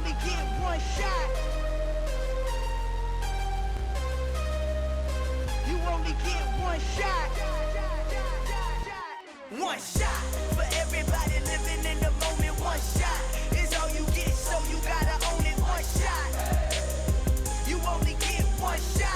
only get one shot. You only get one shot. One shot for everybody living in the moment. One shot is all you get, so you gotta own it. One shot. You only get one shot.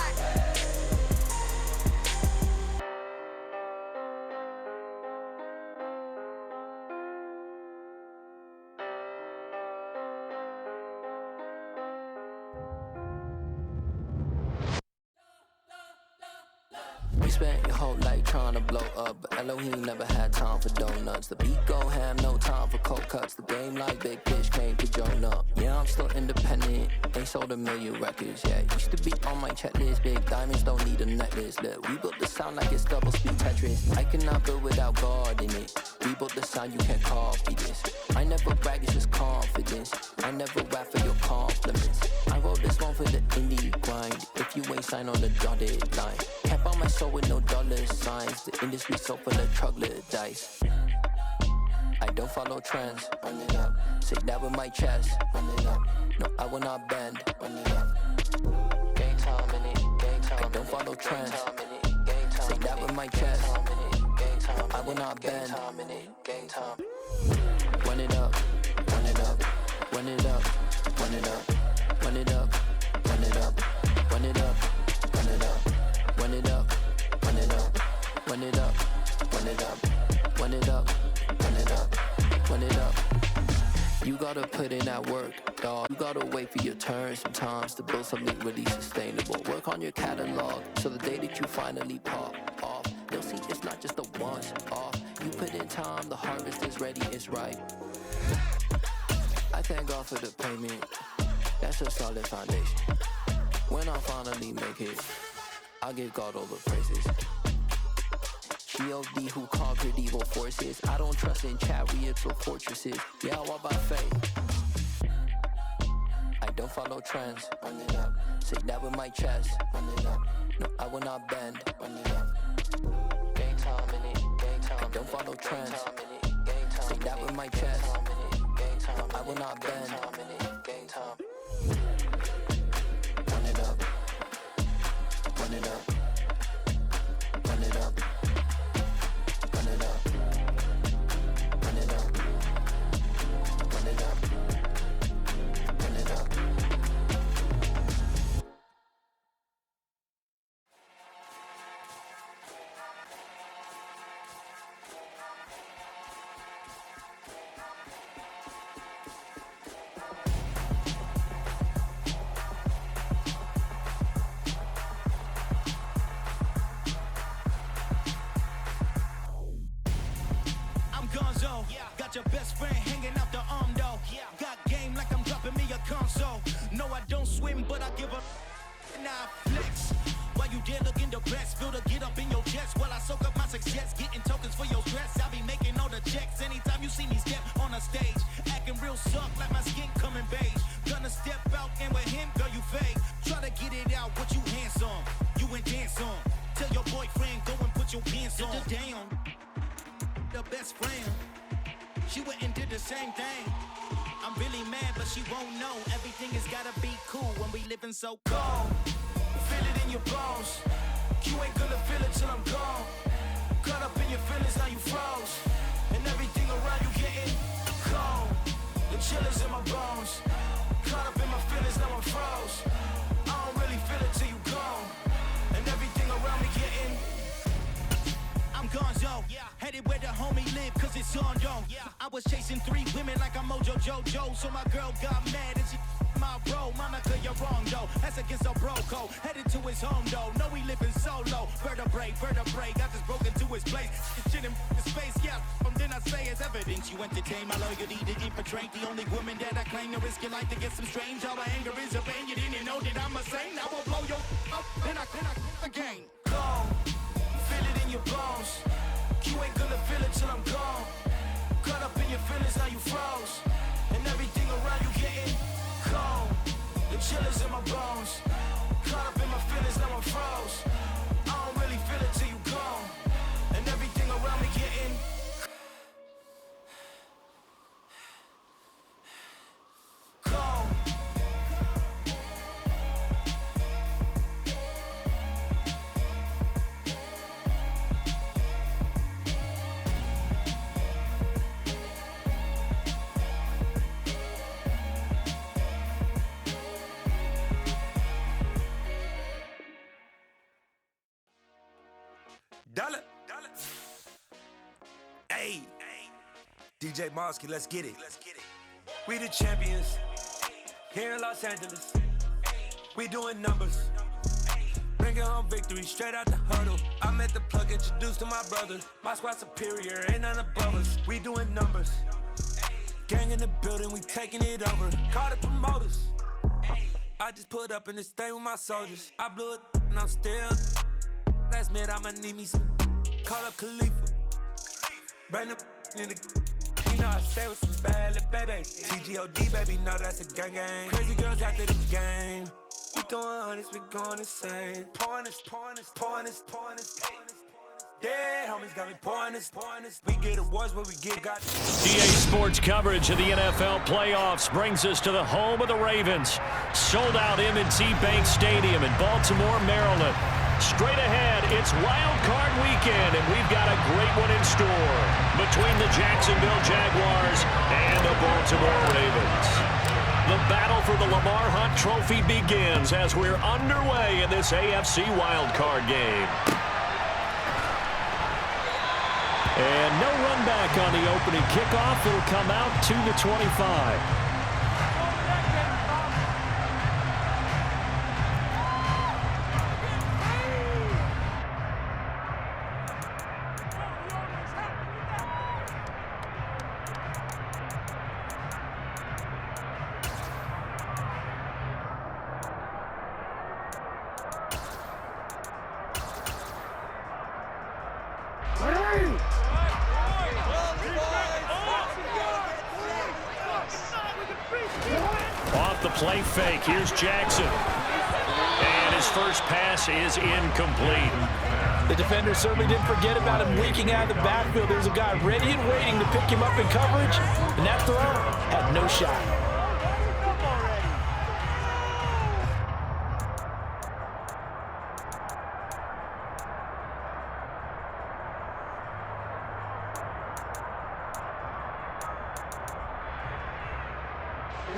You spent your whole life trying to blow up, but Elohim never had time for donuts. The beat go ham, no time for cold cuts. The game like big fish came to join up. Yeah, I'm still independent, ain't sold a million records yet. Used to be on my checklist, big diamonds don't need a necklace. Look, we built the sound like it's double speed Tetris. I cannot build without God in it. We built the sound, you can't copy this. I never brag, it's just confidence. I never rap for your compliments. I wrote this one for the indie grind. If you ain't signed on the dotted line, can't buy my soul with no dollar signs. The industry so full of troglodytes. I don't follow trends. Run it up. Say that with my chest. Run it up. No, I will not bend. Run it up. Game time in it. Game time. I don't follow trends. Say that with my chest. No, I will not bend. Game time. Run it up. Run it up. Run it up. Run it up. Run it up. Run it up. Run it up. Run it up. Run it up. Run it up. Run it up. Run it up. Run it up. Run it up. Run it up. You gotta put in that work, dog. You gotta wait for your turn sometimes to build something really sustainable. Work on your catalog, so the day that you finally pop off, they'll see it's not just a once off. You put in time, the harvest is ready, it's right. I thank God for the payment. That's a solid foundation. When I finally make it, I'll give God all the praises. G.O.D. who conquered evil forces. I don't trust in chariots or fortresses. Yeah, I walk by faith. I don't follow trends. Run it up. Say that with my chest. Run it up. No, I will not bend. Run it up. Game time in it. Game time. I don't follow trends. Say that with my chest. No, I will not bend. Game time. Run it up. Run it up. Run it up. Run it up. Run it up. Run it up. Run it up. Got your best friend hanging out the arm though. Got game like I'm dropping me a console. No, I don't swim, but I give a nah flex. While you there looking the best, feel the get up in your chest while I soak up my success, getting tokens for your stress. I be making all the checks anytime you see me step on a stage, acting real suck like my skin coming beige. Gonna step out and with him, girl, you fake. Try to get it out, what you handsome, you and dance on. Tell your boyfriend go and put your pants on. Down, the best friend. She went and did the same thing. I'm really mad, but she won't know. Everything has gotta be cool when we living so cold. Feel it in your bones. You ain't gonna feel it till I'm gone. Caught up in your feelings, now you froze. And everything around you getting cold. The chill is in my bones. Caught up in my feelings, now I'm froze. I don't really feel it till you gone. And everything around me getting I'm gonzo, headed where the homie live, cause it's on, yo. I was chasing 3 women like I'm Mojo Jojo, so my girl got mad and she my bro. Monica, you're wrong, though. That's against a bro code. Headed to his home, though. No, he living solo. Vertebrae, got just broken to his place. Shit in his face, yeah. Then I say it's evidence you entertain my loyalty to infiltrate. The only woman that I claim to risk your life to get some strange. All my anger is a pain. You didn't know that I'm a saint. I will blow your up, then I again. Go. Feel it in your bones. You ain't gonna feel it till I'm gone. Caught up in your feelings, now you froze. And everything around you getting cold. The chill is in my bones. Caught up in my feelings, now I'm froze. I don't really feel it till you gone. And everything around me getting cold. Dollar. Hey, DJ Mosky, let's get it. We the champions here in Los Angeles. We doing numbers. Bringing home victory straight out the huddle. I met the plug, introduced to my brother. My squad superior, ain't none above us. We doing numbers. Gang in the building, we taking it over. Call the promoters. I just put up in this thing with my soldiers. I blew it and I'm still. Last minute, I'ma need me some. Call up Khalifa. Bring the in the. You know I stay with some bad little baby. TGOD, baby, know that's a gang gang. Crazy girls after the game. We throwing hundreds, we going insane. Pouring this. Dead homies got me pouring this. We get awards where we got. EA Sports coverage of the NFL playoffs brings us to the home of the Ravens. Sold out M&T Bank Stadium in Baltimore, Maryland. Straight ahead, it's Wild Card Weekend, and we've got a great one in store between the Jacksonville Jaguars and the Baltimore Ravens. The battle for the Lamar Hunt Trophy begins as we're underway in this AFC Wild Card game. And no run back on the opening kickoff. It'll come out to the 25. Off the play fake, here's Jackson. And his first pass is incomplete. The defender certainly didn't forget about him leaking out of the backfield. There's a guy ready and waiting to pick him up in coverage, and that throw had no shot.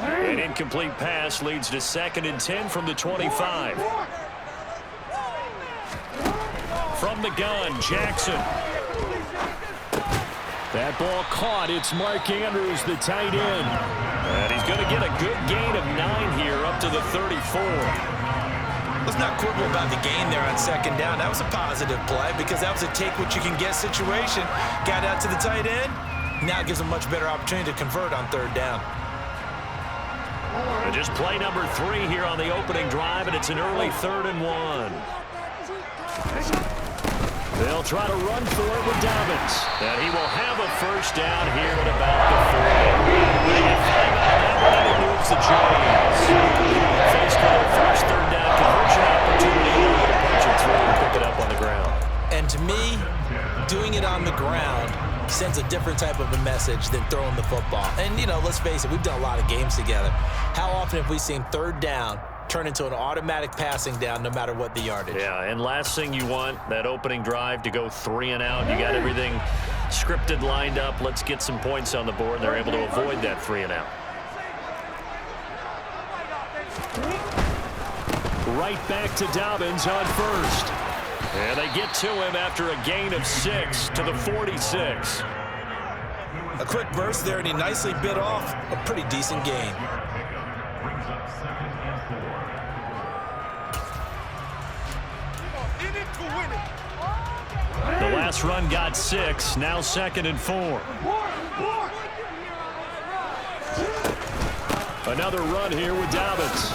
An incomplete pass leads to 2nd and 10 from the 25. From the gun, Jackson. That ball caught. It's Mark Andrews, the tight end. And he's going to get a good gain of 9 here up to the 34. Let's not quibble about the gain there on 2nd down. That was a positive play because that was a take-what-you-can-get situation. Got out to the tight end. Now it gives him a much better opportunity to convert on 3rd down. And just play number 3 here on the opening drive, and it's an early 3rd and 1. They'll try to run for it with Dobbins. And he will have a first down here at about the 40. They get 5 out of that one, and it moves the chains. Face call, first 3rd down conversion opportunity. To punch it through and pick it up on the ground. And to me, doing it on the ground sends a different type of a message than throwing the football. And, you know, let's face it, we've done a lot of games together. How often have we seen 3rd down turn into an automatic passing down no matter what the yardage? Yeah, and last thing you want, that opening drive to go 3 and out. You got everything scripted, lined up. Let's get some points on the board, and they're able to avoid that 3 and out. Right back to Dobbins on first. And they get to him after a gain of 6 to the 46. A quick burst there, and he nicely bit off a pretty decent gain. The last run got 6, now 2nd and 4. Another run here with Dobbins.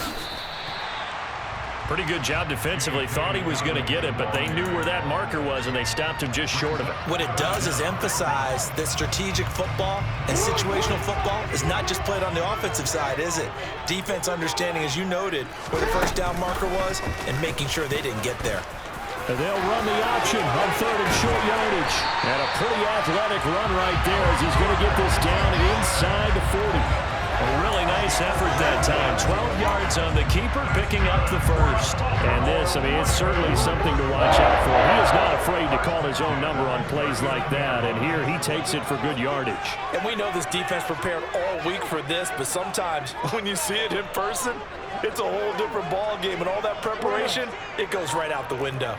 Pretty good job defensively. Thought he was going to get it, but they knew where that marker was, and they stopped him just short of it. What it does is emphasize that strategic football and situational football is not just played on the offensive side, is it? Defense understanding, as you noted, where the first down marker was and making sure they didn't get there. And they'll run the option on 3rd and short yardage. And a pretty athletic run right there as he's going to get this down and inside the 40. A really nice effort that time. 12 yards on the keeper, picking up the first. And this, I mean, it's certainly something to watch out for. He is not afraid to call his own number on plays like that. And here he takes it for good yardage. And we know this defense prepared all week for this, but sometimes when you see it in person, it's a whole different ball game. And all that preparation, it goes right out the window.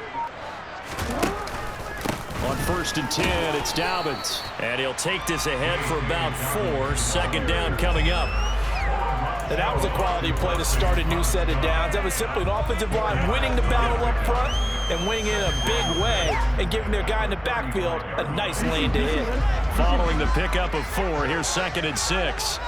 On 1st and 10, it's Dobbins. And he'll take this ahead for about 4. 2nd down coming up. And that was a quality play to start a new set of downs. That was simply an offensive line winning the battle up front and winning it in a big way and giving their guy in the backfield a nice lane to hit. Following the pickup of 4, here's 2nd and 6.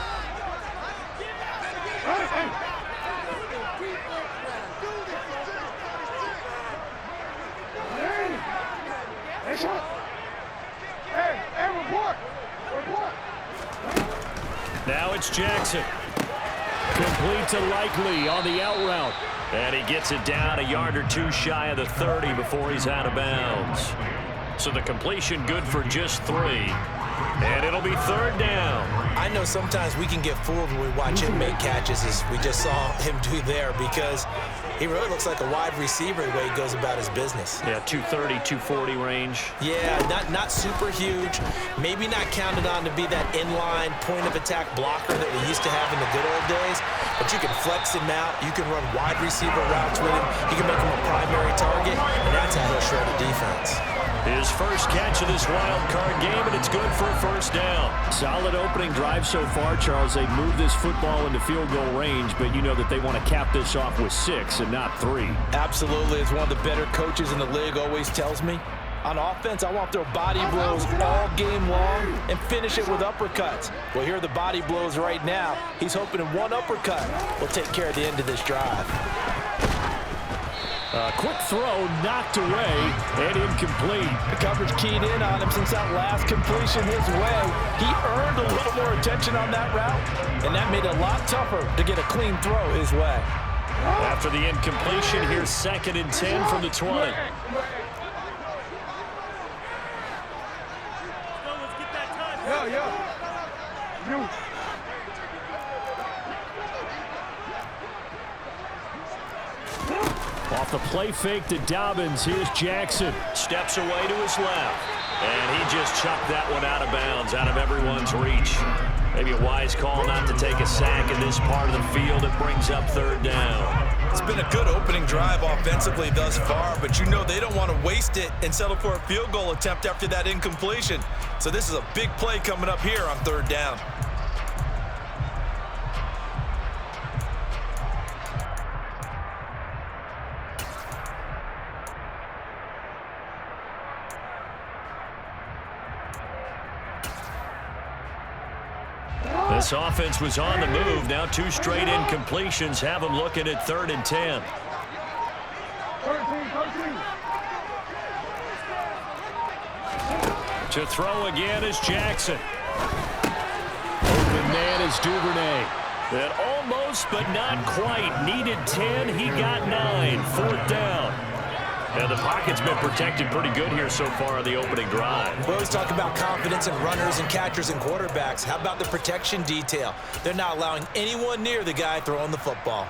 Now it's Jackson. Complete to Likely on the out route. And he gets it down a yard or 2 shy of the 30 before he's out of bounds. So the completion good for just 3. And it'll be 3rd down. I know sometimes we can get fooled when we watch him make catches, as we just saw him do there, because he really looks like a wide receiver the way he goes about his business. Yeah, 230, 240 range. Yeah, not super huge. Maybe not counted on to be that inline point-of-attack blocker that we used to have in the good old days, but you can flex him out. You can run wide receiver routes with him. You can make him a primary target, and that's how he'll shred a defense. His first catch of this wild card game, and it's good for a 1st down. Solid opening drive so far, Charles. They've moved this football into field goal range, but you know that they want to cap this off with 6 and not 3. Absolutely. As one of the better coaches in the league always tells me, on offense, I want to throw body blows all game long and finish it with uppercuts. Well, here are the body blows right now. He's hoping in one uppercut will take care of the end of this drive. Quick throw, knocked away, and incomplete. The coverage keyed in on him since that last completion his way. He earned a little more attention on that route, and that made it a lot tougher to get a clean throw his way. After the incompletion, here's 2nd and 10 from the 20. Let's get that time. Yeah. Off the play fake to Dobbins, here's Jackson. Steps away to his left. And he just chucked that one out of bounds, out of everyone's reach. Maybe a wise call not to take a sack in this part of the field. It brings up 3rd down. It's been a good opening drive offensively thus far, but you know they don't want to waste it and settle for a field goal attempt after that incompletion. So this is a big play coming up here on 3rd down. This offense was on the move. Now 2 straight incompletions have them looking at 3rd and 10. To throw again is Jackson. Open man is Duvernay. That almost but not quite needed 10. He got 9. 4th down. And the pocket's been protected pretty good here so far on the opening drive. We always talk about confidence in runners and catchers and quarterbacks. How about the protection detail? They're not allowing anyone near the guy throwing the football.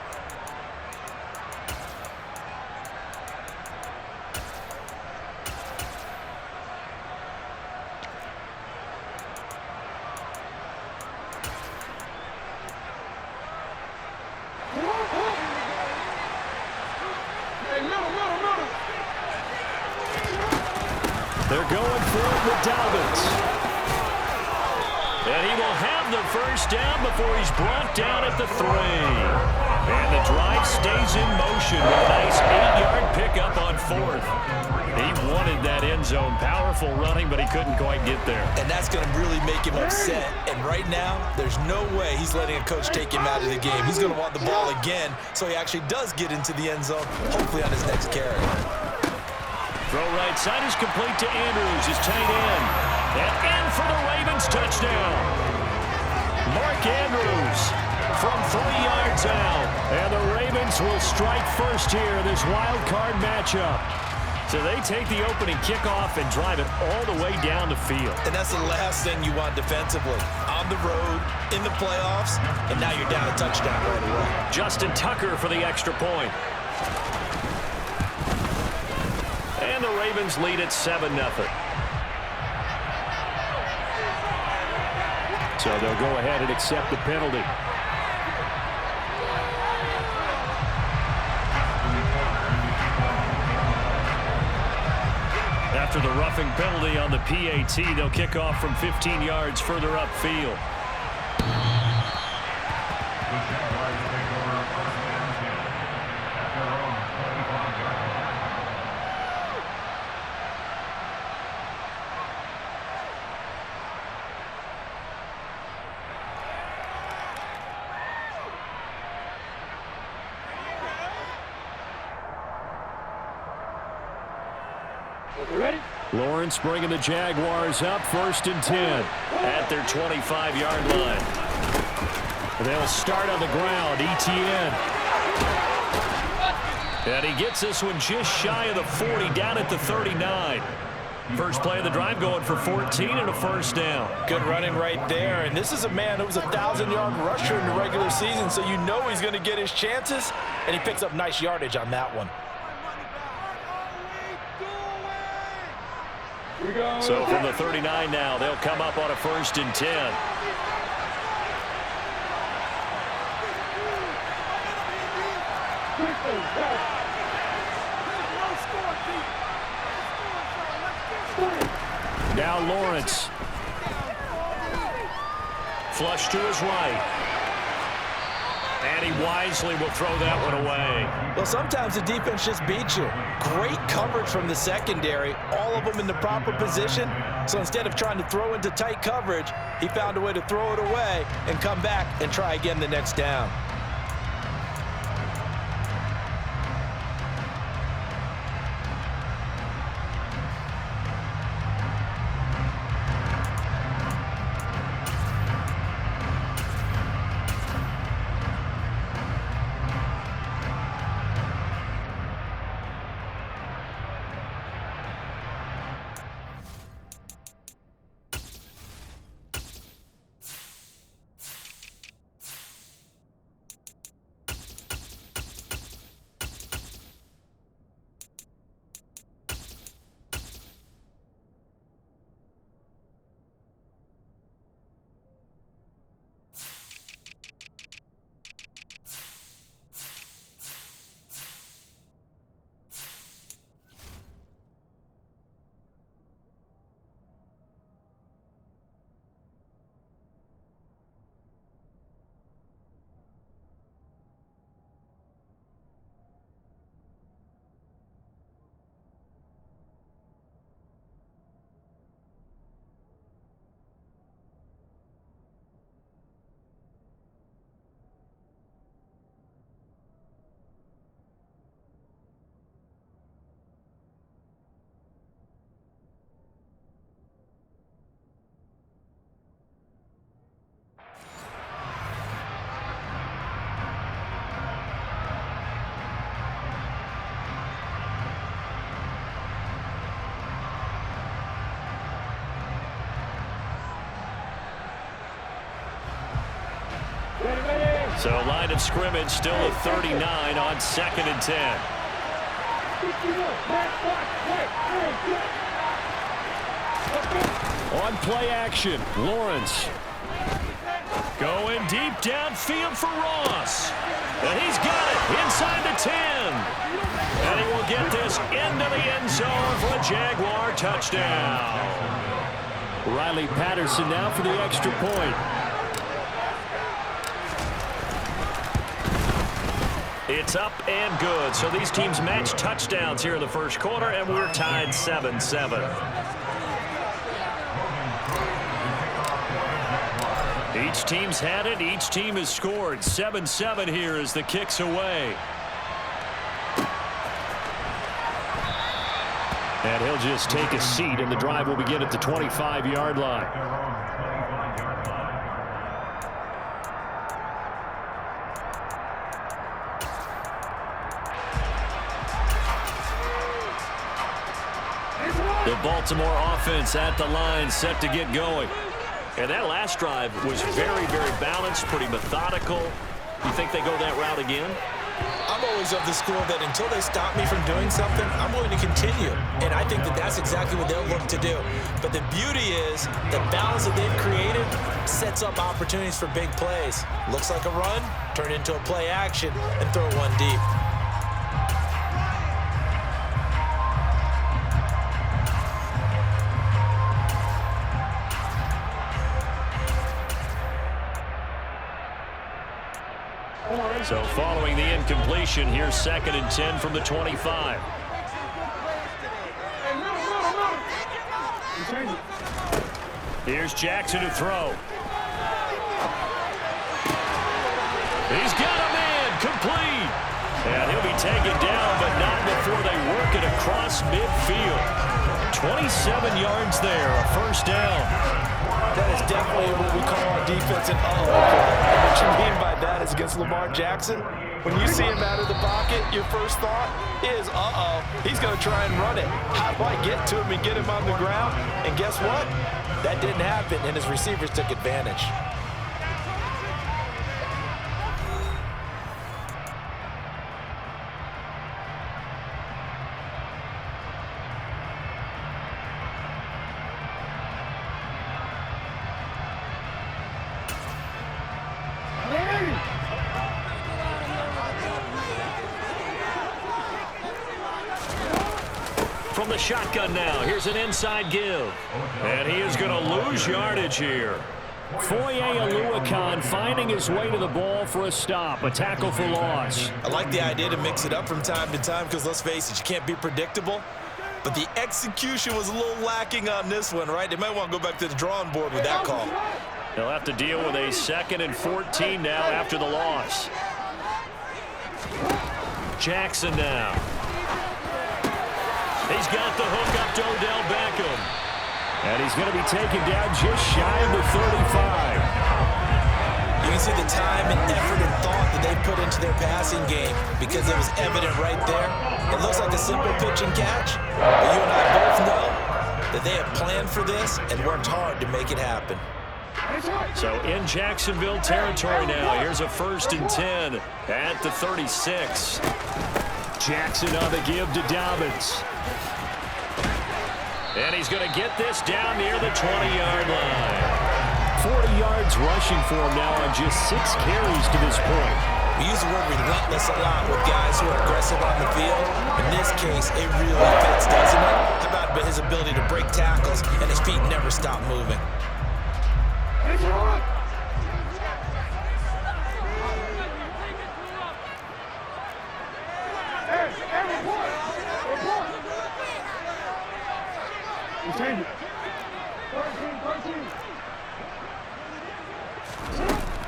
They're going for it with Dobbins. And he will have the 1st down before he's brought down at the 3. And the drive stays in motion with a nice 8-yard pickup on 4th. He wanted that end zone. Powerful running, but he couldn't quite get there. And that's going to really make him upset. And right now, there's no way he's letting a coach take him out of the game. He's going to want the ball again, so he actually does get into the end zone, hopefully on his next carry. Throw right side is complete to Andrews, his tight end. And in for the Ravens touchdown. Mark Andrews from 3 yards out. And the Ravens will strike first here in this wild card matchup. So they take the opening kickoff and drive it all the way down the field. And that's the last thing you want defensively. On the road, in the playoffs, and now you're down a touchdown right away. Justin Tucker for the extra point. And the Ravens lead at 7-0. So they'll go ahead and accept the penalty. After the roughing penalty on the PAT, they'll kick off from 15 yards further upfield. Lawrence bringing the Jaguars up 1st and 10 at their 25-yard line. They'll start on the ground. Etienne. And he gets this one just shy of the 40, down at the 39. First play of the drive going for 14 and a first down. Good running right there. And this is a man who was a 1,000-yard rusher in the regular season, so you know he's going to get his chances. And he picks up nice yardage on that one. So from the 39 now, they'll come up on a 1st and 10. Now Lawrence. Flush to his right. And he wisely will throw that one away. Well, sometimes the defense just beats you. Great coverage from the secondary, all of them in the proper position. So instead of trying to throw into tight coverage, he found a way to throw it away and come back and try again the next down. So line of scrimmage still at 39 on 2nd and 10. On play action, Lawrence. Going deep downfield for Ross. And he's got it inside the 10. And he will get this into the end zone for a Jaguar touchdown. Riley Patterson now for the extra point. It's up and good. So these teams match touchdowns here in the first quarter, and we're tied 7-7. Each team's had it. Each team has scored. 7-7 here as the kick's away. And he'll just take a seat, and the drive will begin at the 25-yard line. The Baltimore offense at the line, set to get going. And that last drive was very, very balanced, pretty methodical. You think they go that route again? I'm always of the school that until they stop me from doing something, I'm going to continue. And I think that that's exactly what they'll look to do. But the beauty is the balance that they've created sets up opportunities for big plays. Looks like a run, turn into a play action, and throw one deep. So following the incompletion, here's 2nd and 10 from the 25. Here's Jackson to throw. He's got a man, complete. And he'll be taken down, but not before they work it across midfield. 27 yards there, a first down. That is definitely what we call on defense an uh-oh. What you mean by that is against Lamar Jackson, when you see him out of the pocket, your first thought is, uh-oh, he's going to try and run it. How do I get to him and get him on the ground? And guess what? That didn't happen, and his receivers took advantage. From the shotgun now, here's an inside give. And he is going to lose yardage here. Foye Oluokun finding his way to the ball for a stop, a tackle for loss. I like the idea to mix it up from time to time because, let's face it, you can't be predictable. But the execution was a little lacking on this one, right? They might want to go back to the drawing board with that call. They'll have to deal with a 2nd and 14 now after the loss. Jackson now. He's got the hook up to Odell Beckham. And he's going to be taken down just shy of the 35. You can see the time and effort and thought that they put into their passing game because it was evident right there. It looks like a simple pitch and catch, but you and I both know that they have planned for this and worked hard to make it happen. So in Jacksonville territory now, here's a 1st and 10 at the 36. Jackson on the give to Dobbins. And he's going to get this down near the 20-yard line. 40 yards rushing for him now on just 6 carries to this point. We use the word relentless a lot with guys who are aggressive on the field. In this case, it really fits, doesn't it? How about his ability to break tackles and his feet never stop moving?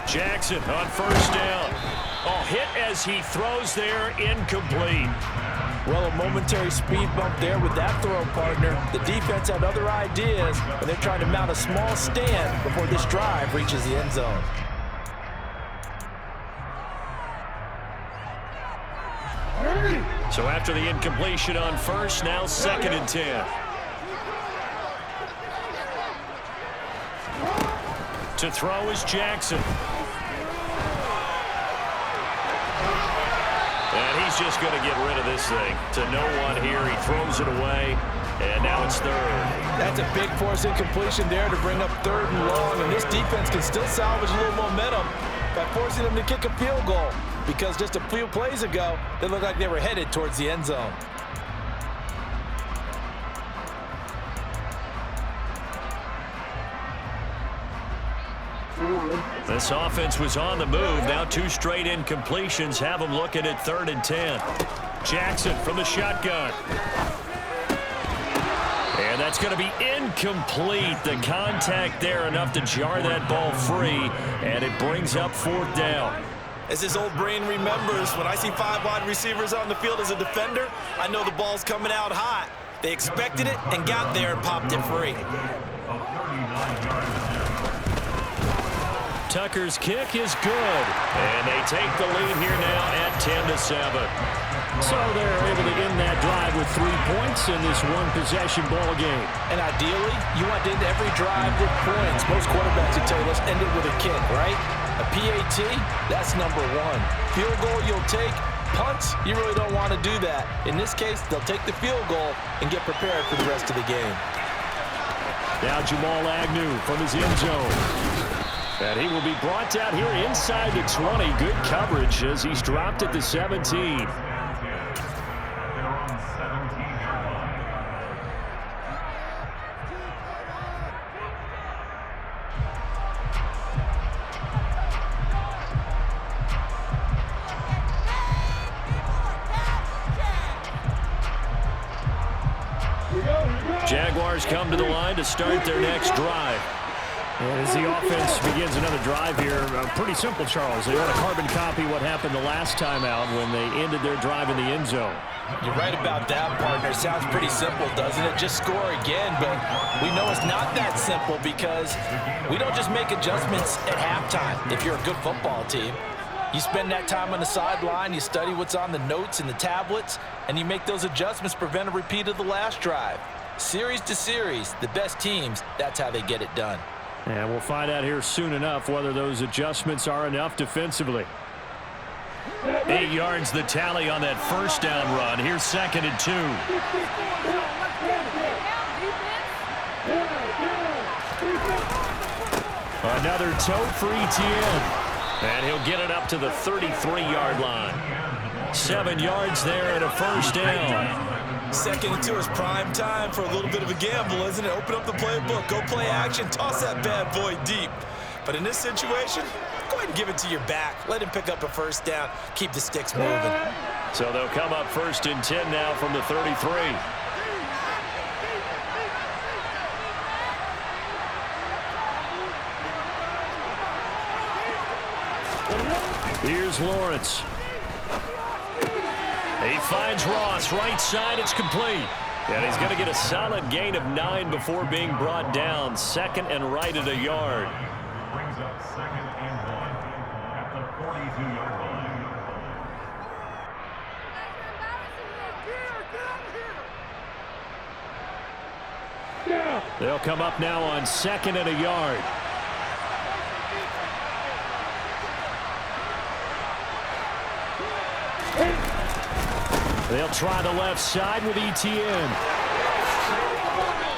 Jackson on 1st down. Oh, hit as he throws there, incomplete. Well, a momentary speed bump there with that throw, partner. The defense had other ideas, and they're trying to mount a small stand before this drive reaches the end zone. So after the incompletion on 1st, now 2nd and 10. To throw is Jackson. And he's just going to get rid of this thing. To no one here. He throws it away. And now it's 3rd. That's a big force incompletion there to bring up 3rd and long. And this defense can still salvage a little momentum by forcing them to kick a field goal. Because just a few plays ago, they looked like they were headed towards the end zone. This offense was on the move. Now 2 straight incompletions have them looking at 3rd and 10. Jackson from the shotgun. And that's going to be incomplete. The contact there enough to jar that ball free. And it brings up 4th down. As his old brain remembers, when I see 5 wide receivers on the field as a defender, I know the ball's coming out hot. They expected it and got there and popped it free. Tucker's kick is good. And they take the lead here now at 10-7. So they're able to end that drive with 3 points in this one-possession ball game. And ideally, you want to end every drive with points. Most quarterbacks would tell you, let's end it with a kick, right? A PAT, that's number 1. Field goal you'll take. Punts, you really don't want to do that. In this case, they'll take the field goal and get prepared for the rest of the game. Now Jamal Agnew from his end zone. And he will be brought down here inside the 20. Good coverage as he's dropped at the 17. Jaguars come to the line to start their next drive. And as the offense begins another drive here, pretty simple, Charles. They want to carbon copy what happened the last time out when they ended their drive in the end zone. You're right about that, partner. Sounds pretty simple, doesn't it? Just score again, but we know it's not that simple because we don't just make adjustments at halftime if you're a good football team. You spend that time on the sideline, you study what's on the notes and the tablets, and you make those adjustments to prevent a repeat of the last drive. Series to series, the best teams, that's how they get it done. And we'll find out here soon enough whether those adjustments are enough defensively. 8 yards the tally on that first down run. Here's 2nd and 2. Another tote for Etienne. And he'll get it up to the 33-yard line. 7 yards there and a first down. 2nd and 2 is prime time for a little bit of a gamble, isn't it? Open up the playbook, go play action, toss that bad boy deep. But in this situation, go ahead and give it to your back. Let him pick up a first down. Keep the sticks moving. So they'll come up 1st and 10 now from the 33. Here's Lawrence. He finds Ross, right side, it's complete. And he's going to get a solid gain of 9 before being brought down. 2nd and right at a yard. Brings up 2nd and 1 at the 42-yard line. They'll come up now on 2nd and a yard. They'll try the left side with Etienne.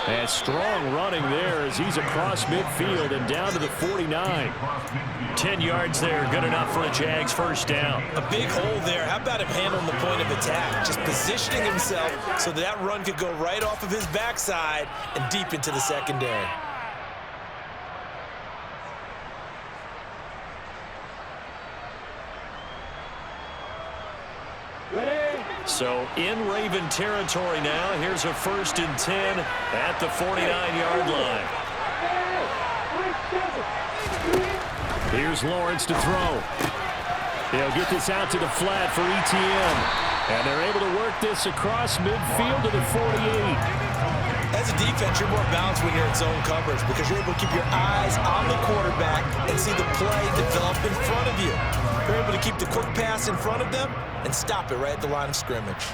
And strong running there as he's across midfield and down to the 49. 10 yards there, good enough for a Jags first down. A big hole there. How about him handling the point of attack? Just positioning himself so that run could go right off of his backside and deep into the secondary. So in Raven territory now. Here's a 1st and 10 at the 49-yard line. Here's Lawrence to throw. He'll get this out to the flat for Etienne. And they're able to work this across midfield to the 48. As a defense, you're more balanced when you're in zone coverage because you're able to keep your eyes on the quarterback and see the play develop in front of you. You're able to keep the quick pass in front of them and stop it right at the line of scrimmage.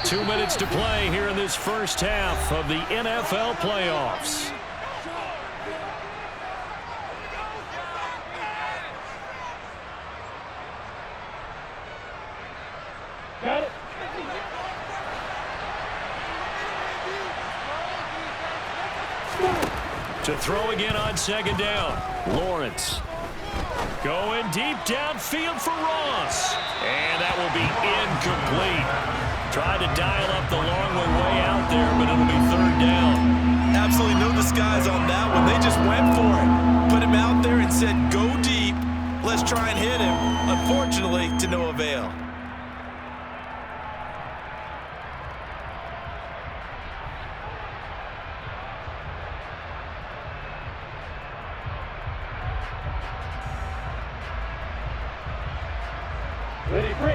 Two minutes to play here in this first half of the NFL playoffs. Got it. To throw again on 2nd down. Lawrence going deep downfield for Ross. And that will be incomplete. Tried to dial up the long way out there, but it'll be 3rd down. Absolutely no disguise on that one. They just went for it. Put him out there and said, go deep. Let's try and hit him. Unfortunately, to no avail.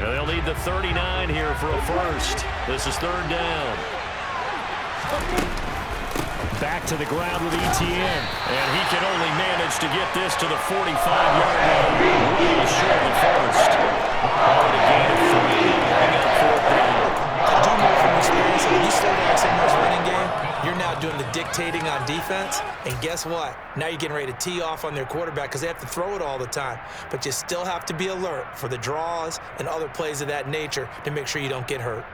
They'll need the 39 here for a first. This is 3rd down. Back to the ground with Etienne. And he can only manage to get this to the 45-yard line. Really short of the first. And a gain of 3. Bring up 4th down. I do know from experience that when you slow down someone's running game, you're now doing the dictating on defense. And guess what? Now you're getting ready to tee off on their quarterback because they have to throw it all the time. But you still have to be alert for the draws and other plays of that nature to make sure you don't get hurt.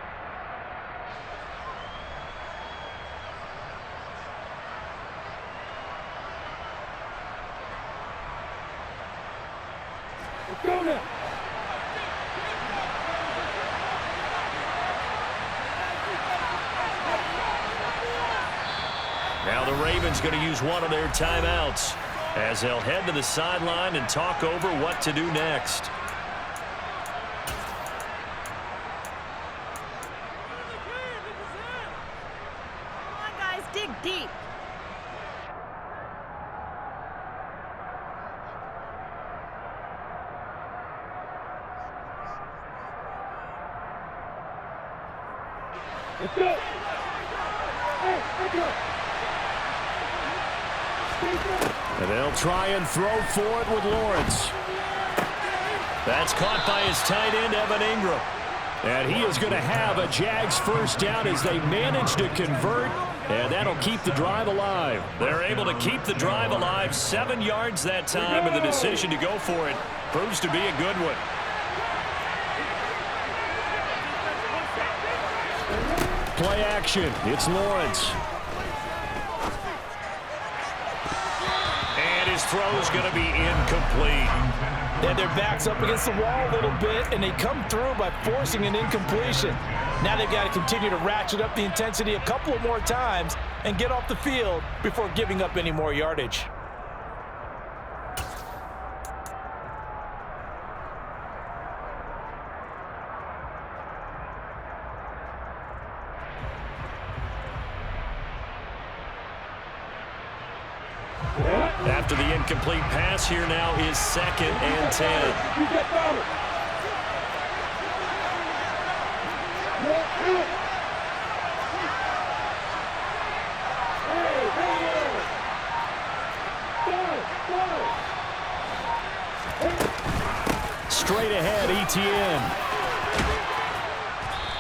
Let's go now. Now the Ravens going to use one of their timeouts. as they'll head to the sideline and talk over what to do next. Come on, guys, dig deep. Let's go. Hey, let's go. And they'll try and throw for it with Lawrence. That's caught by his tight end, Evan Ingram. And he is going to have a Jags first down as they manage to convert, and that'll keep the drive alive. They're able to keep the drive alive, 7 yards that time, and the decision to go for it proves to be a good one. Play action. It's Lawrence. And his throw's going to be incomplete. And their back's up against the wall a little bit, and they come through by forcing an incompletion. Now they've got to continue to ratchet up the intensity a couple of more times and get off the field before giving up any more yardage. After the incomplete pass, here now is 2nd and 10. Straight ahead, Etienne.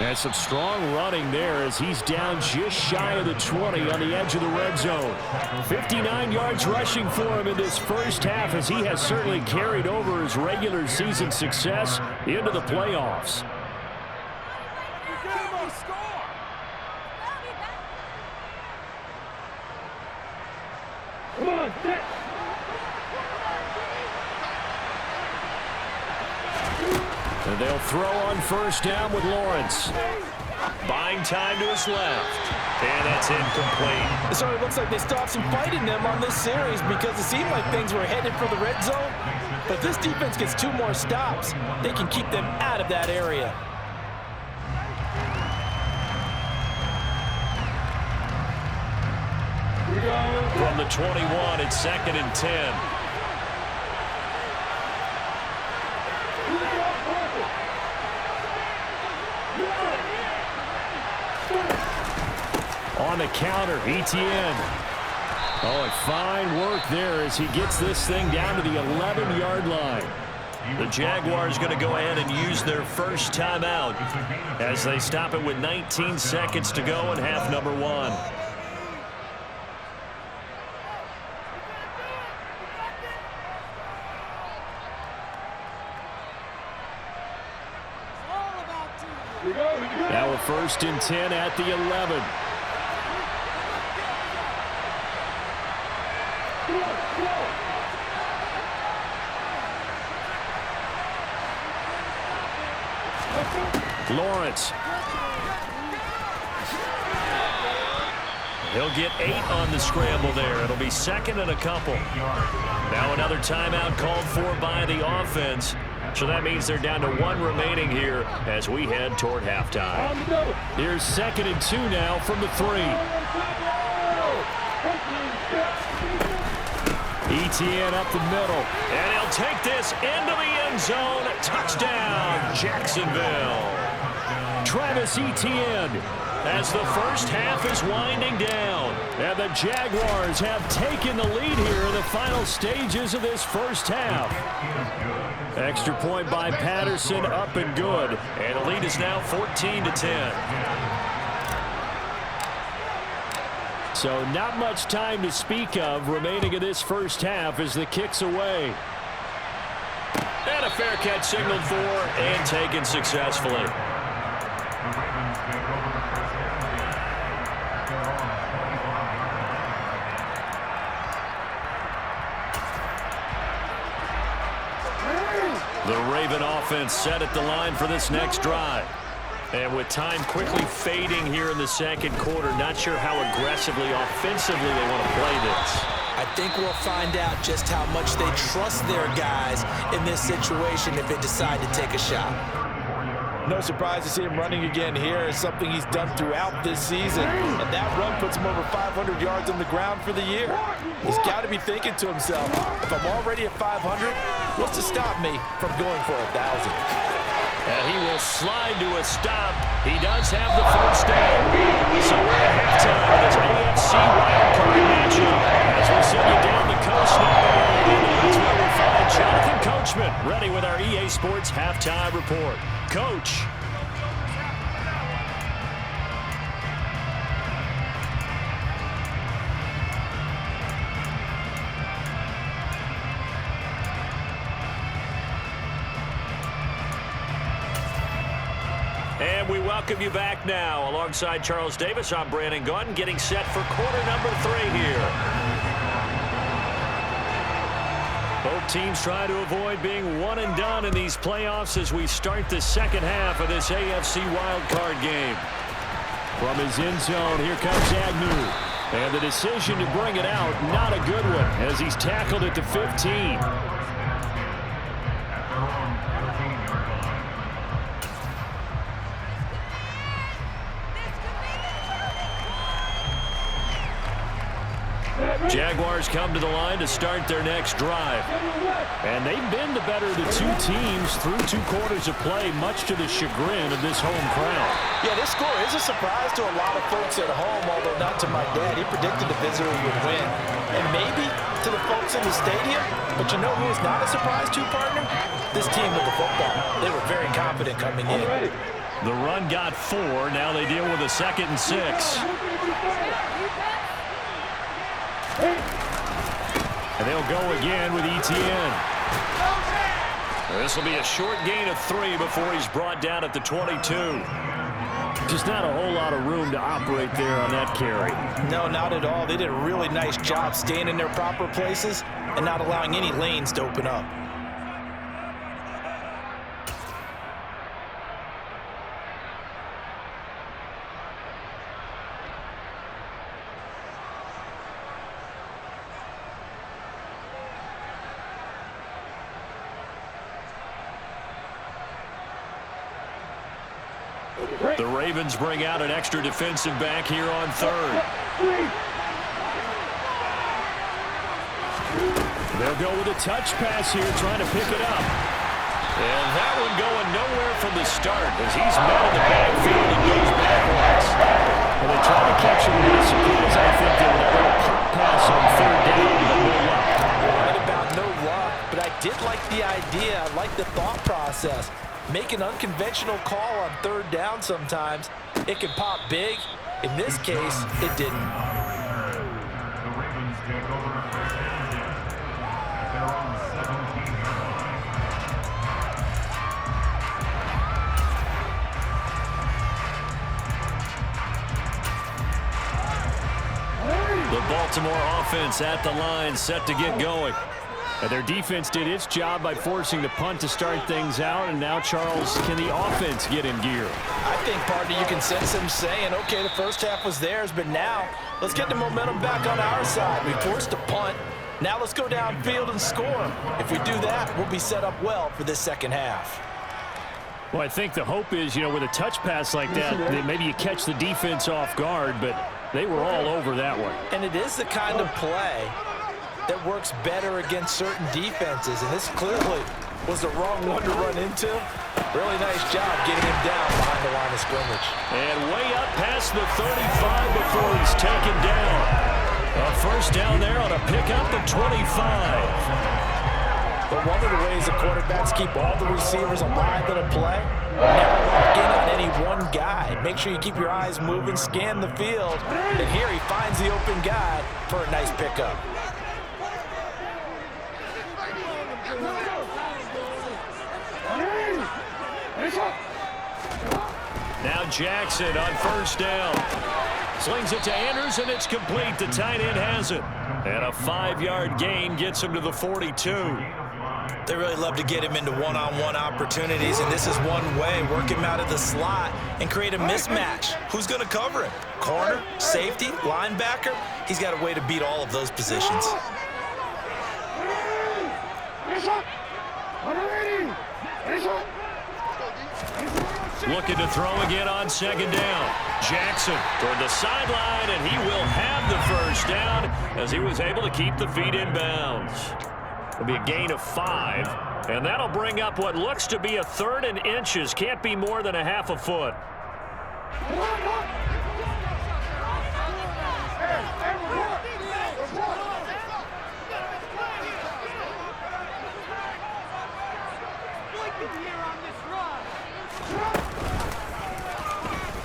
And some strong running there as he's down just shy of the 20 on the edge of the red zone. 59 yards rushing for him in this first half as he has certainly carried over his regular season success into the playoffs. Come on, set. And they'll throw on first down with Lawrence. Buying time to his left. And that's incomplete. So it looks like they stopped some fight in them on this series because it seemed like things were headed for the red zone. But this defense gets 2 more stops. They can keep them out of that area. From the 21, it's 2nd and 10. On the counter, Etienne. Oh, and fine work there as he gets this thing down to the 11-yard line. The Jaguars going to go ahead and use their first timeout as they stop it with 19 seconds to go in half number 1. Now a 1st and 10 at the 11. Lawrence. He'll get 8 on the scramble there. It'll be 2nd and a couple. Now another timeout called for by the offense. So that means they're down to 1 remaining here as we head toward halftime. Here's 2nd and 2 now from the 3. Etienne up the middle. And he'll take this into the end zone. Touchdown, Jacksonville. Travis Etienne as the first half is winding down. And the Jaguars have taken the lead here in the final stages of this first half. Extra point by Patterson, up and good. And the lead is now 14-10. So not much time to speak of remaining in this first half as the kick's away. And a fair catch signaled for and taken successfully. The Raven offense set at the line for this next drive. And with time quickly fading here in the second quarter, not sure how aggressively, offensively they want to play this. I think we'll find out just how much they trust their guys in this situation if they decide to take a shot. No surprise to see him running again here. It's something he's done throughout this season. And that run puts him over 500 yards on the ground for the year. He's got to be thinking to himself, if I'm already at 500, what's to stop me from going for 1,000? And he will slide to a stop. He does have the first down. So we're at halftime of this AFC wildcard matchup. As we send you down the coast now, that's where we find Jonathan Coachman ready with our EA Sports halftime report. Coach. And we welcome you back now. Alongside Charles Davis, I'm Brandon Gaudin, getting set for quarter number 3 here. Both teams try to avoid being one and done in these playoffs as we start the second half of this AFC wildcard game. From his end zone, here comes Agnew. And the decision to bring it out, not a good one, as he's tackled at the 15. Jaguars come to the line to start their next drive. And they've been the better of the two teams through 2 quarters of play, much to the chagrin of this home crowd. Yeah, this score is a surprise to a lot of folks at home, although not to my dad. He predicted the visitors would win. And maybe to the folks in the stadium. But you know who is not a surprise to, partner? This team with the football. They were very confident coming in. The run got 4. Now they deal with a 2nd and 6. And they'll go again with Etienne. This will be a short gain of 3 before he's brought down at the 22. Just not a whole lot of room to operate there on that carry. No, not at all. They did a really nice job staying in their proper places and not allowing any lanes to open up. The Ravens bring out an extra defensive back here on 3rd. They'll go with a touch pass here, trying to pick it up. And that one going nowhere from the start as he's met in the backfield and goes backwards. And they try to catch him with a surprise. I think they were a little pop pass on 3rd down, but no luck. Right about no luck, but I did like the idea. I like the thought process. Make an unconventional call on 3rd down sometimes. It can pop big. In this case, it didn't. The Ravens take over first and 10. They're on 17-yard line. The Baltimore offense at the line, set to get going. And their defense did its job by forcing the punt to start things out. And now, Charles, can the offense get in gear? I think, partner, you can sense them saying, okay, the first half was theirs, but now let's get the momentum back on our side. We forced a punt. Now let's go downfield and score. If we do that, we'll be set up well for this second half. Well, I think the hope is, you know, with a touch pass like that maybe you catch the defense off guard, but they were all over that one. And it is the kind of play that works better against certain defenses, and this clearly was the wrong one to run into. Really nice job getting him down behind the line of scrimmage. And way up past the 35 before he's taken down. A first down there on a pickup at 25. But one of the ways the quarterbacks keep all the receivers alive in a play, never lock in on any one guy. Make sure you keep your eyes moving, scan the field, and here he finds the open guy for a nice pickup. Now Jackson on first down. Slings it to Anders, and it's complete. The tight end has it. And a 5-yard gain gets him to the 42. They really love to get him into one-on-one opportunities, and this is one way. Work him out of the slot and create a mismatch. Who's going to cover him? Corner, safety, linebacker? He's got a way to beat all of those positions. Looking to throw again on second down. Jackson toward the sideline, and he will have the first down as he was able to keep the feet in bounds. It'll be a gain of 5, and that'll bring up what looks to be a 3rd and inches. Can't be more than a half a foot.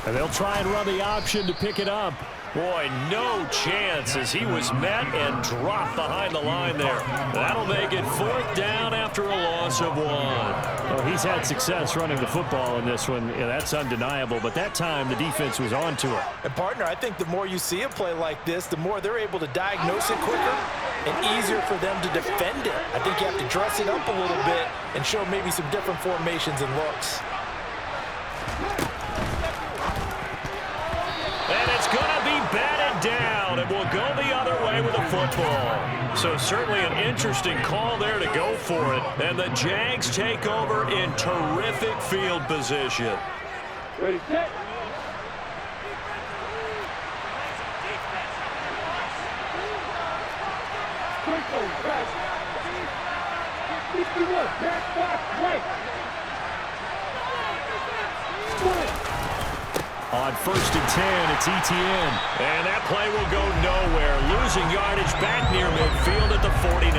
And they'll try and run the option to pick it up. Boy, no chance as he was met and dropped behind the line there. That'll make it 4th down after a loss of 1. Well, he's had success running the football in this one. Yeah, that's undeniable. But that time, the defense was on to it. And, partner, I think the more you see a play like this, the more they're able to diagnose it quicker and easier for them to defend it. I think you have to dress it up a little bit and show maybe some different formations and looks. And it's going to be batted down, and we'll go the other way with a football. So certainly an interesting call there to go for it. And the Jags take over in terrific field position. Ready, set. On 1st and 10, it's Etienne. And that play will go nowhere. Losing yardage back near midfield at the 49.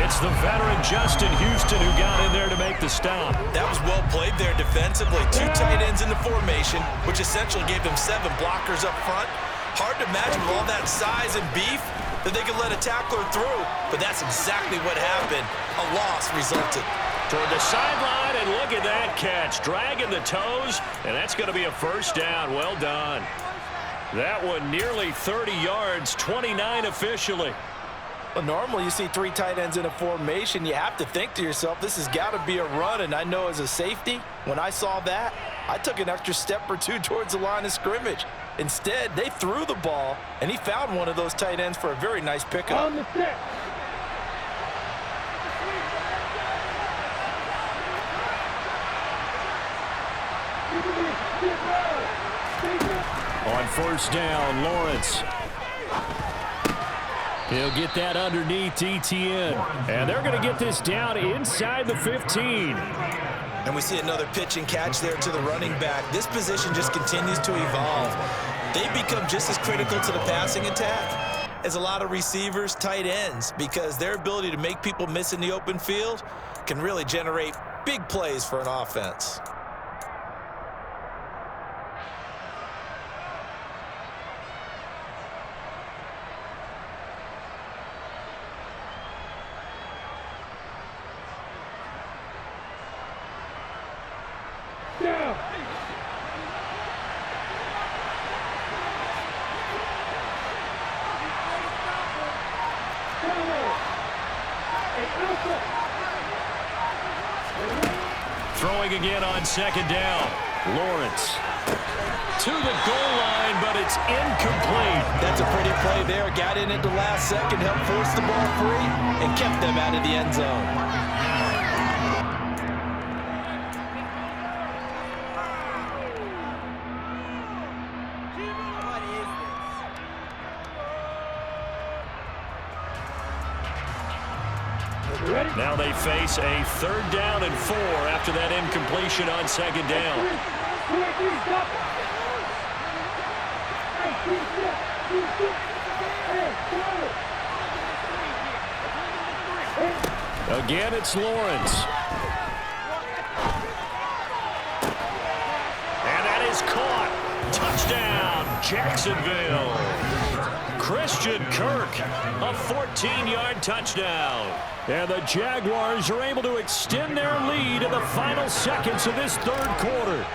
It's the veteran Justin Houston who got in there to make the stop. That was well played there defensively. 2 tight ends in the formation, which essentially gave them 7 blockers up front. Hard to imagine with all that size and beef that they could let a tackler through, but that's exactly what happened. A loss resulted. Toward the sideline, and look at that catch. Dragging the toes, and that's going to be a first down. Well done. That one nearly 30 yards, 29 officially. Well, normally you see 3 tight ends in a formation. You have to think to yourself, this has got to be a run. And I know as a safety, when I saw that, I took an extra step or 2 towards the line of scrimmage. Instead, they threw the ball, and he found one of those tight ends for a very nice pickup. On the set. On 1st down, Lawrence. He'll get that underneath Etienne. And they're going to get this down inside the 15. And we see another pitch and catch there to the running back. This position just continues to evolve. They become just as critical to the passing attack as a lot of receivers, tight ends, because their ability to make people miss in the open field can really generate big plays for an offense. Down. Throwing again on 2nd down. Lawrence to the goal line, but it's incomplete. That's a pretty play there. Got in at the last second, helped force the ball free, and kept them out of the end zone. Now they face a 3rd down and 4 after that incompletion on 2nd down. Again, it's Lawrence. And that is caught. Touchdown, Jacksonville. Christian Kirk, a 14-yard touchdown. And the Jaguars are able to extend their lead in the final seconds of this 3rd quarter.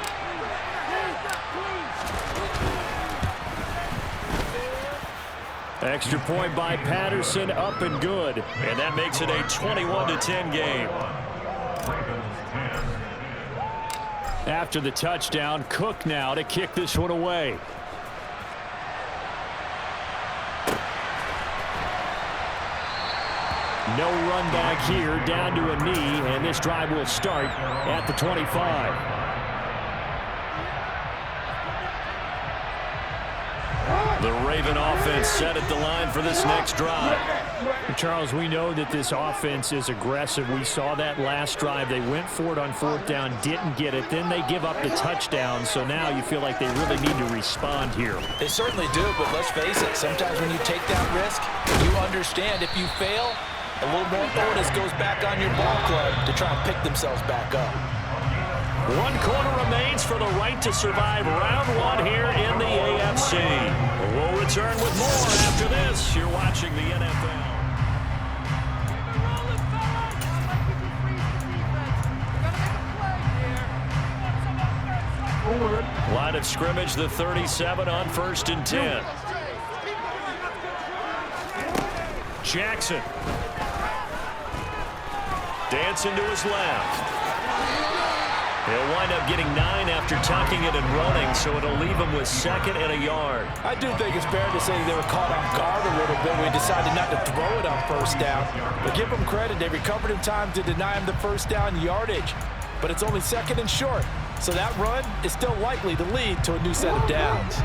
Extra point by Patterson, up and good. And that makes it a 21-10 game. After the touchdown, Cook now to kick this one away. No run back here, down to a knee, and this drive will start at the 25. The Raven offense set at the line for this next drive. Charles, we know that this offense is aggressive. We saw that last drive. They went for it on 4th down, didn't get it. Then they give up the touchdown, so now you feel like they really need to respond here. They certainly do, but let's face it, sometimes when you take that risk, you understand if you fail, a little more onus goes back on your ball club to try and pick themselves back up. 1 quarter remains for the right to survive round 1 here in the AFC. We'll return with more after this. You're watching the NFL. Line of scrimmage, the 37 on 1st and 10. Jackson. Dancing to his left. He'll wind up getting 9 after tucking it and running, so it'll leave him with 2nd and a yard. I do think it's fair to say they were caught off guard a little bit when he decided not to throw it on 1st down. But give them credit, they recovered in time to deny him the 1st down yardage. But it's only 2nd and short, so that run is still likely to lead to a new set of downs.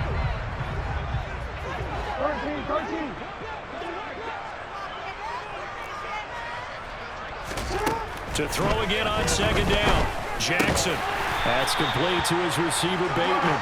13. To throw again on 2nd down. Jackson. That's complete to his receiver, Bateman.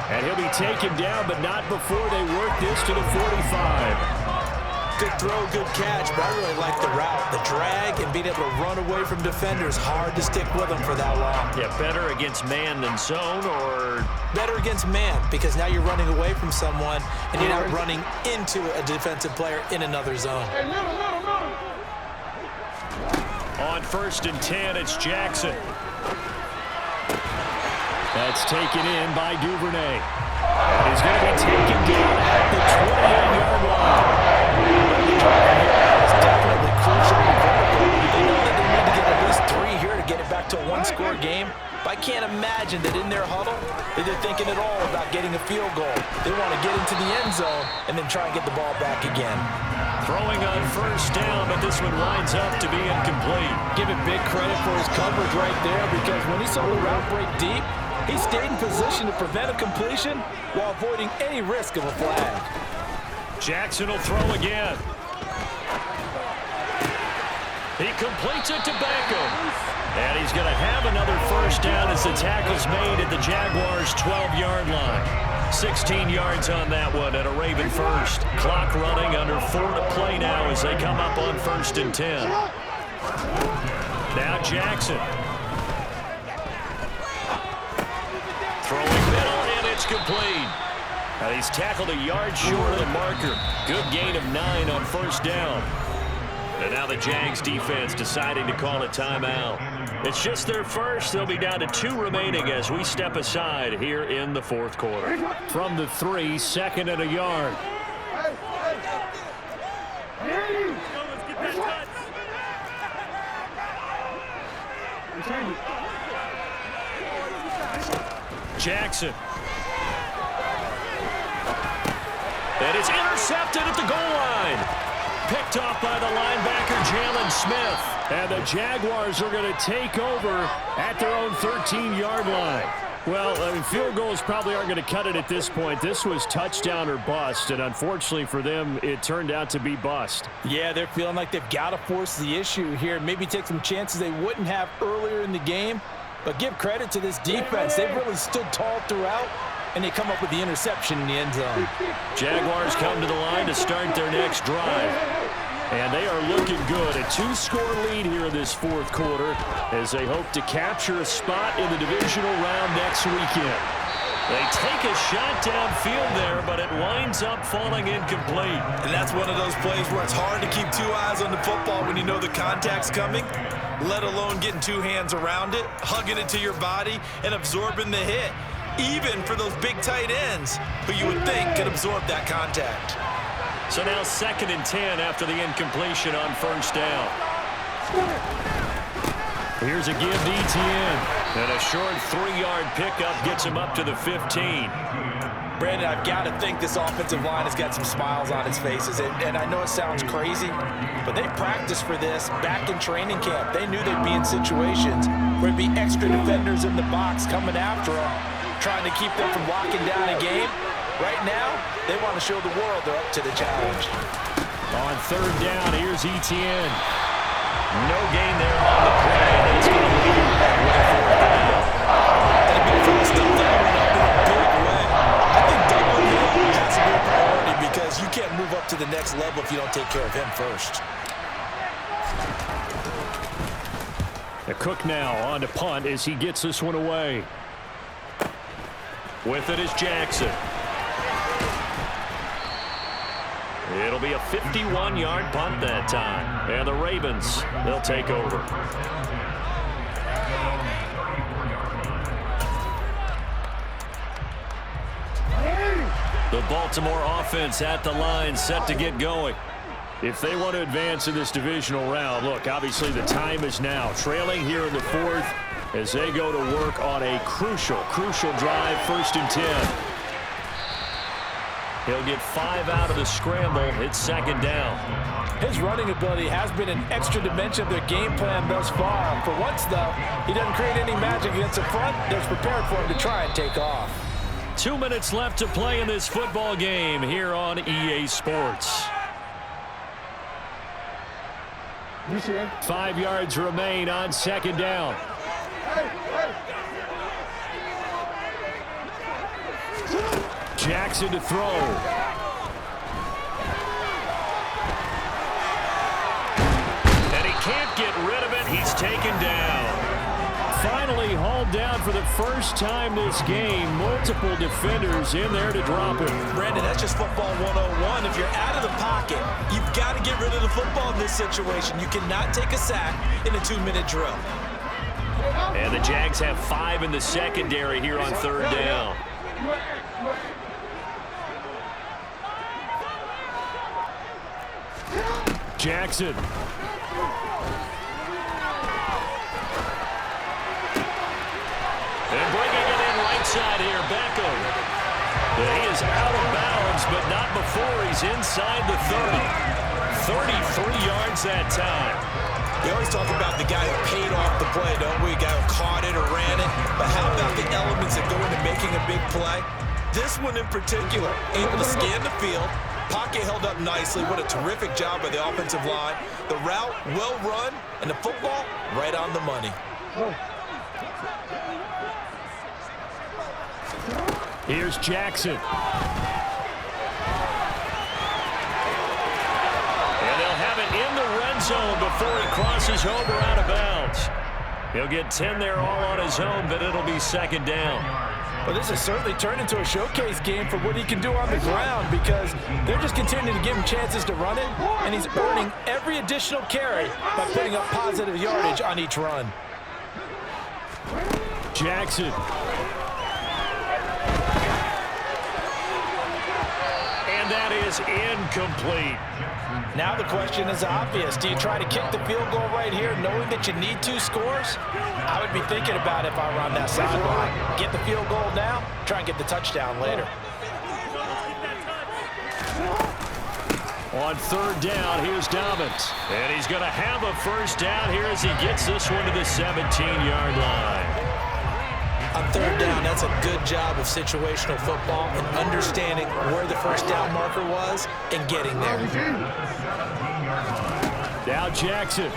And he'll be taken down, but not before they work this to the 45. Good throw, good catch, but I really like the route. The drag and being able to run away from defenders, hard to stick with them for that long. Yeah, better against man than zone, or? Better against man, because now you're running away from someone and you're not running into a defensive player in another zone. On 1st and 10, it's Jackson. That's taken in by Duvernay. And he's going to be taken down at the 28-yard line. It's definitely crucial and critical. They know that they need to get at least 3 here to get it back to a 1-score game. But I can't imagine that in their huddle that they're thinking at all about getting a field goal. They want to get into the end zone and then try and get the ball back again. Throwing on 1st down, but this one winds up to be incomplete. Give it big credit for his coverage right there, because when he saw the route break deep, he stayed in position to prevent a completion while avoiding any risk of a flag. Jackson will throw again. He completes it to Beckham. And he's going to have another 1st down as the tackle's made at the Jaguars' 12-yard line. 16 yards on that one and a Raven first. Clock running, under 4 to play now as they come up on 1st and 10. Now Jackson. Throwing middle, and it's complete. And he's tackled a yard short of the marker. Good gain of 9 on 1st down. And now the Jags defense deciding to call a timeout. It's just their first. They'll be down to 2 remaining as we step aside here in the 4th quarter. From the 3, 2nd and a yard. Jackson. And it's intercepted at the goal line. Picked off by the linebacker, Jalen Smith. And the Jaguars are going to take over at their own 13-yard line. Well, I mean, field goals probably aren't going to cut it at this point. This was touchdown or bust, and unfortunately for them, it turned out to be bust. Yeah, they're feeling like they've got to force the issue here, maybe take some chances they wouldn't have earlier in the game. But give credit to this defense. They've really stood tall throughout, and they come up with the interception in the end zone. Jaguars come to the line to start their next drive. And they are looking good. A 2-score lead here in this 4th quarter as they hope to capture a spot in the divisional round next weekend. They take a shot downfield there, but it winds up falling incomplete. And that's one of those plays where it's hard to keep 2 eyes on the football when you know the contact's coming, let alone getting 2 hands around it, hugging it to your body, and absorbing the hit, even for those big tight ends who you would think could absorb that contact. So now 2nd and 10 after the incompletion on first down. Here's a give to Etienne. And a short 3-yard pickup gets him up to the 15. Brandon, I've got to think this offensive line has got some smiles on its faces. And I know it sounds crazy, but they practiced for this back in training camp. They knew they'd be in situations where there'd be extra defenders in the box coming after them, trying to keep them from locking down a game. Right now, they want to show the world they're up to the challenge. On 3rd down, here's Etienne. No gain there on the play, and it's going to lead with a 4th down. And a big fella stepped down in a big way. I think doubling him has to be a priority because you can't move up to the next level if you don't take care of him first. The Cook now on to punt as he gets this one away. With it is Jackson. It'll be a 51-yard punt that time. And the Ravens, they'll take over. The Baltimore offense at the line, set to get going. If they want to advance in this divisional round, look, obviously the time is now. Trailing here in the 4th as they go to work on a crucial drive, 1st and 10. He'll get 5 out of the scramble. It's 2nd down. His running ability has been an extra dimension of their game plan thus far. For once, though, he doesn't create any magic against the front that's prepared for him to try and take off. 2 minutes left to play in this football game here on EA Sports. 5 yards remain on 2nd down. Jackson to throw. And he can't get rid of it. He's taken down. Finally hauled down for the first time this game. Multiple defenders in there to drop him. Brandon, that's just football 101. If you're out of the pocket, you've got to get rid of the football in this situation. You cannot take a sack in a 2-minute drill. And the Jags have 5 in the secondary here on 3rd down. Jackson. And bringing it in right side here, Beckham. He is out of bounds, but not before he's inside the 30. 33 yards that time. We always talk about the guy who paid off the play, don't we? A guy who caught it or ran it. But how about the elements that go into making a big play? This one in particular, able to scan the field. Pocket held up nicely. What a terrific job by the offensive line. The route, well run, and the football, right on the money. Here's Jackson. And they'll have it in the red zone before he crosses over out of bounds. He'll get 10 there all on his own, but it'll be 2nd down. Well, this has certainly turned into a showcase game for what he can do on the ground because they're just continuing to give him chances to run it, and he's earning every additional carry by putting up positive yardage on each run. Jackson. And that is incomplete. Now the question is obvious. Do you try to kick the field goal right here knowing that you need 2 scores? I would be thinking about it if I were on that sideline. Get the field goal now, try and get the touchdown later. On 3rd down, here's Dobbins. And he's going to have a 1st down here as he gets this one to the 17-yard line. On 3rd down, that's a good job of situational football and understanding where the 1st down marker was and getting there. Now Jackson.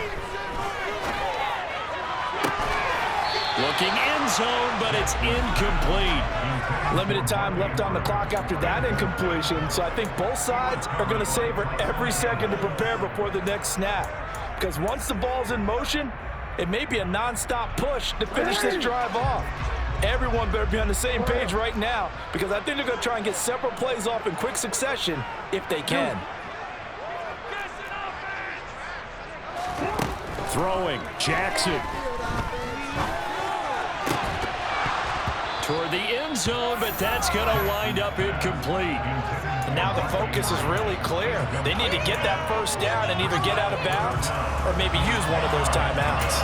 Looking end zone, but it's incomplete. Limited time left on the clock after that incompletion, so I think both sides are going to savor every second to prepare before the next snap. Because once the ball's in motion, it may be a non-stop push to finish this drive off. Everyone better be on the same page right now because I think they're going to try and get several plays off in quick succession if they can. Throwing, Jackson. toward the end zone, but that's going to wind up incomplete. And now the focus is really clear. They need to get that first down and either get out of bounds or maybe use one of those timeouts.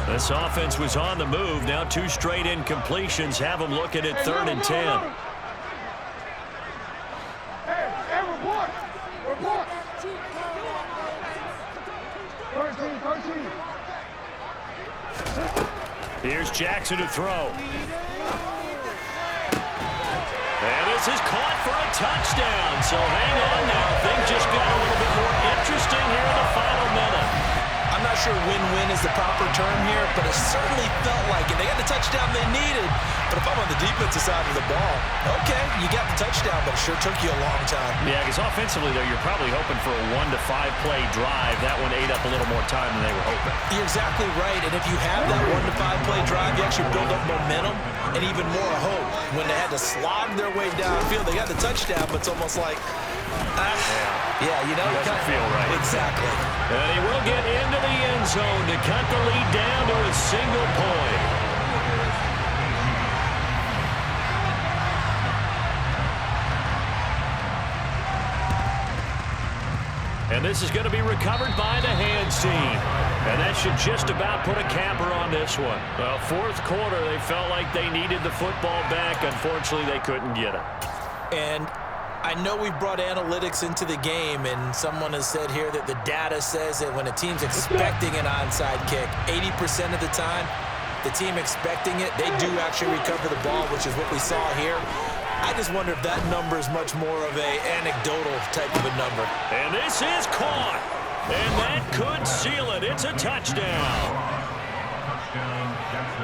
This offense was on the move. Now 2 straight incompletions have them looking at 3rd and 10. Report. 13. Here's Jackson to throw. And this is caught for a touchdown. So hang on now. Things just got a little bit more interesting here in the final minute. I'm not sure win-win is the proper term here, but it certainly felt like it. They got the touchdown they needed, but if I'm on the defensive side of the ball, okay, you got the touchdown, but it sure took you a long time. Yeah, because offensively, though, you're probably hoping for a 1 to 5 play drive. That one ate up a little more time than they were hoping. You're exactly right, and if you have that 1 to 5 play drive, you actually build up momentum and even more hope. When they had to slog their way downfield, they got the touchdown, but it's almost like, yeah, you know, it doesn't feel right. Exactly. And he will get into the end zone to cut the lead down to a single point. And this is going to be recovered by the hands team. And that should just about put a capper on this one. Well, 4th quarter, they felt like they needed the football back. Unfortunately, they couldn't get it. And I know we've brought analytics into the game, and someone has said here that the data says that when a team's expecting an onside kick, 80% of the time, the team expecting it, they do actually recover the ball, which is what we saw here. I just wonder if that number is much more of an anecdotal type of a number. And this is caught. And that could seal it. It's a touchdown.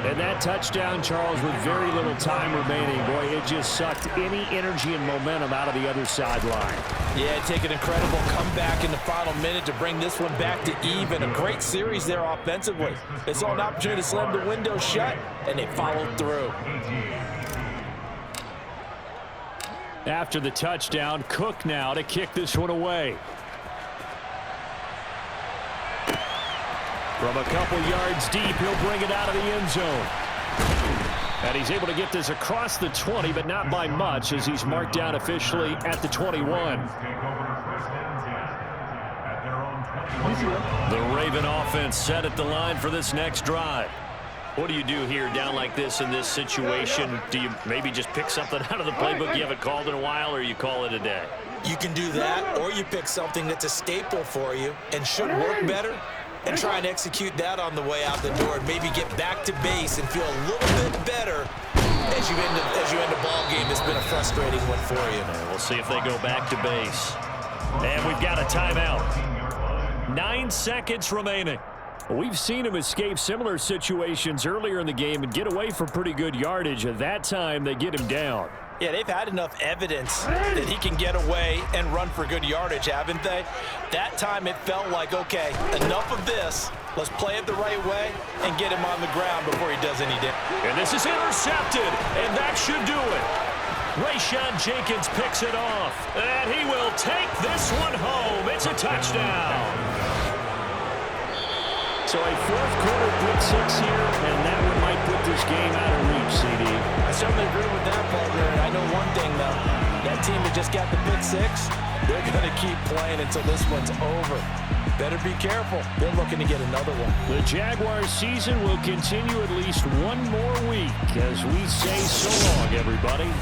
And that touchdown, Charles, with very little time remaining, boy, it just sucked any energy and momentum out of the other sideline. Yeah, take an incredible comeback in the final minute to bring this one back to even. A great series there offensively. They saw an opportunity to slam the window shut, and they followed through. After the touchdown, Cook now to kick this one away. From a couple yards deep, he'll bring it out of the end zone. And he's able to get this across the 20, but not by much, as he's marked down officially at the 21. The Raven offense set at the line for this next drive. What do you do here down like this in this situation? Do you maybe just pick something out of the playbook you haven't called in a while, or you call it a day? You can do that, or you pick something that's a staple for you and should work better, and try and execute that on the way out the door and maybe get back to base and feel a little bit better as you end a ball game that's been a frustrating one for you. And we'll see if they go back to base. And we've got a timeout. 9 seconds remaining. We've seen him escape similar situations earlier in the game and get away for pretty good yardage. At that time, they get him down. Yeah, they've had enough evidence that he can get away and run for good yardage, haven't they? That time it felt like, okay, enough of this. Let's play it the right way and get him on the ground before he does any damage. And this is intercepted, and that should do it. Rayshawn Jenkins picks it off, and he will take this one home. It's a touchdown. So a 4th quarter pick 6 here, and that one might put this game out of reach, CD. I certainly agree with that, partner. And I know one thing, though. That team that just got the pick 6, they're going to keep playing until this one's over. Better be careful. They're looking to get another one. The Jaguars season will continue at least one more week as we say so long, everybody.